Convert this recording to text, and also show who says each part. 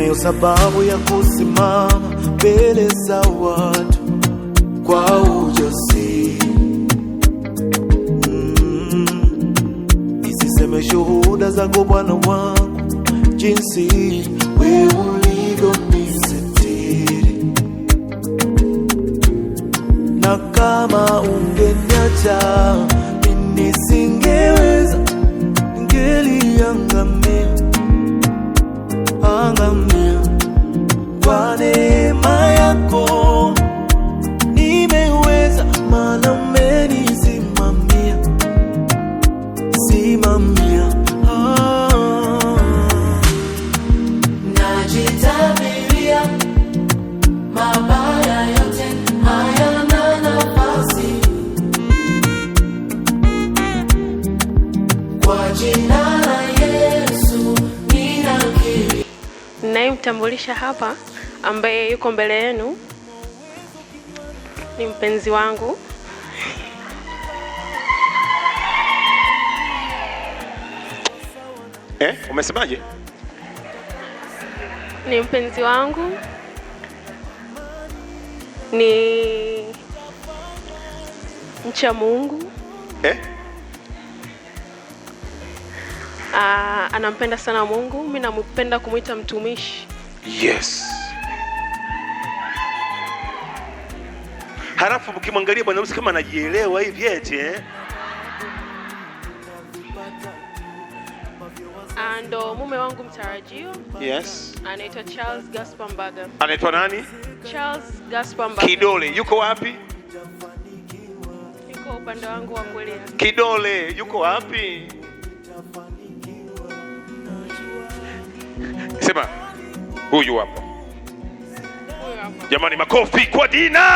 Speaker 1: ninayo sababu ya kusimama mbele za watu kwa ujasiri. Nisiseme shuhuda zako Bwana wangu, jinsi wewe ulivyonisitiri. Na kama ungeniacha mimi singeweza, ningeliangamia, angamia. Kwa neema yako nimeweza, maana umenisimamia, simamia.
Speaker 2: Najitabiria mabaya yote hayana nafasi, kwa jina la Yesu ninakiri.
Speaker 3: Ninayemtambulisha hapa ambaye yuko mbele yenu ni mpenzi wangu.
Speaker 4: Umesemaje?
Speaker 3: Ni mpenzi wangu, ni mcha Mungu. Anampenda sana Mungu, mimi nampenda kumuita mtumishi.
Speaker 4: Yes. Halafu ukimwangalia bwana msi kama anajielewa hivi eti
Speaker 3: Ando mume wangu mtarajio.
Speaker 4: Yes.
Speaker 3: Anaitwa Charles Gaspar Mbaga.
Speaker 4: Anaitwa nani?
Speaker 3: Charles Gaspar Mbaga.
Speaker 4: Kidole yuko wapi?
Speaker 3: Yuko upande wangu wa kulia.
Speaker 4: Kidole yuko wapi? Sema huyu hapo. Jamani, makofi kwa Dina.